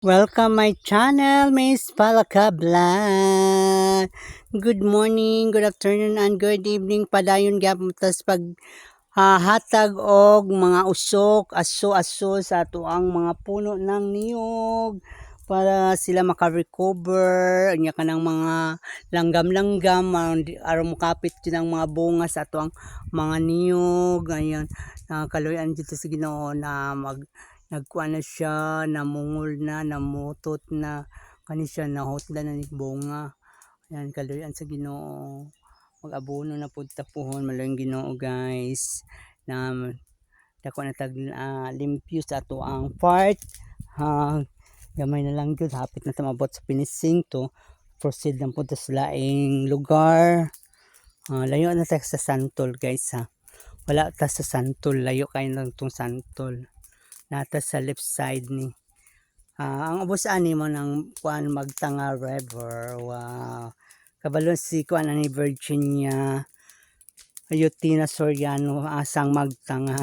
Welcome my channel, Miss Palaka Vlog. Good morning, good afternoon, and good evening. Padayon gyapon tas pag hatag og mga usok, aso-aso sa tuang mga puno ng niyog para sila maka-recover nya kanang mga langgam-langgam aron mukapit din ang mga bunga sa tuang mga niyog. Ayan, kaluyan dito sa Ginoo na nagkuha na siya, namungol na, namutot na, kani siya nahutdan na ni bunga. Yan, kaluyan sa Ginoo. Mag-abono na pud ta pohon malayong Ginoo guys. Na dako na tag limpyo sa ato ang part. Ha, gamay na lang gyud hapit na ta mabot sa finishing to. Proceed lang pud ta sa laing lugar. Layo na ta sa Santol guys ha. Wala ta sa Santol, layo kayo lang tong Santol. Nata sa left side ni. Ang ubos ani mo ng kuan Magtanga River. Wow. Kabalon si kuan ani Virginia. Ayutina Soriano asang Magtanga.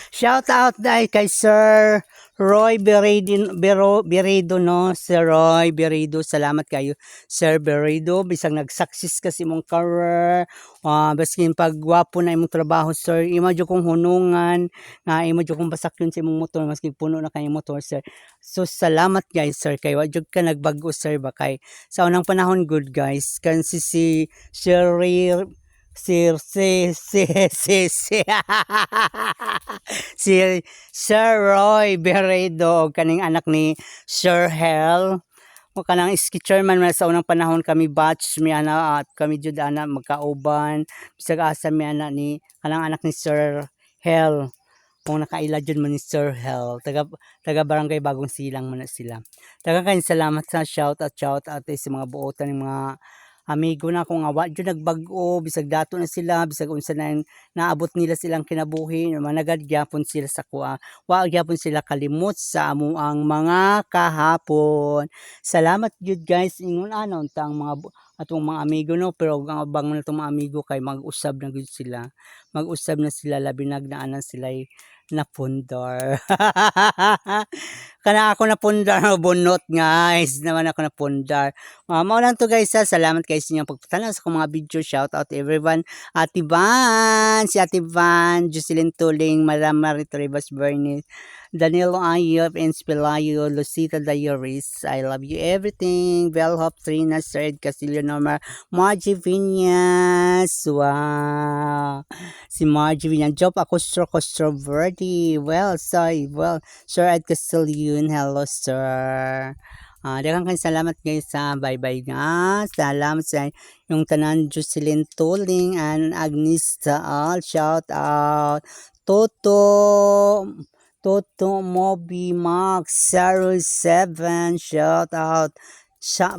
Shout out dai kay Sir Roy Beredo no. Sir Roy Beredo, salamat kayo Sir Beredo bisag nagsaksis kasi mong career. Baskin pagwapo na imong trabaho sir, imo jud kong hunungan nga imo jud kong basakyon sa imong motor maski puno na kay motor sir. So salamat guys sir kay wa jud ka nagbago sir ba kay sa unang panahon good guys kan si Sir Sir si si Sir Roy Beredo og kaning anak ni Sir Hel o kanang skitcherman man sa unang panahon kami batch mi ana at kami jud ana magkauban bisag asa mi ana ni kanang anak ni Sir Hel kung nakaila jud man ni Sir Hel taga barangay Bagong Silang man na sila. Daghang kayong salamat sa shout out sa mga buotan ng mga amigo na kung awa jud nagbag-o bisag dato na sila bisag unsa na yung naabot nila silang kinabuhi managad gyapon sila sa kuha wa gyapon sila kalimot sa amo ang mga kahapon. Salamat jud guys ingon ana unta ang mga atong mga amigo no pero ang abang na itong mga amigo kay mag-usab na gud sila. Mag-usab na sila labi nagnaanan sila napundar. Kana ako napundar bunot guys naman ako napundar. Mao lang to guys ha. Salamat guys sa inyong pagpatanaw sa akong mga video. Shout out everyone. Ate Van, si Ate Van, Jocelyn Tuling, Madam Marita Rivas Bernice, Danilo Ayop, Inspelayo, Lucita Dayoris. I love you everything. Bellhop Trina, Sir Ed Castillo Norma, Margie Vinyas. Wow. Si Margie Vinyas. Job Costro Verde. Well, sorry. Well, Sir Ed Castillo. Hello, sir. Daghang kang salamat guys sa bye-bye nga. Salamat sa yung tanan Jocelyn Tuling and Agnes Taal. Shout out. Toto. Toto Moby Max 07. Shout out. Sa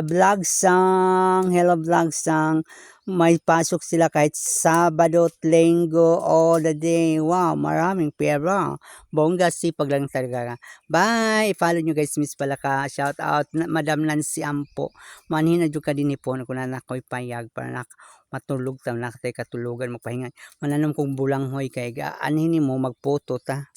vlog sang. Hello vlog sang. May pasok sila kahit Sabado at Linggo all the day. Wow, maraming pera. Bongga sipag lang talaga. Bye! I-follow nyo guys, Miss Palaka. Shout out, Madam Nancy Ampo. Manhin na ka din ipon kung na ako'y payag para matulog ta, nakatay katulugan, magpahinga. Mananom kong bulanghoy kay anhin mo magpoto ta.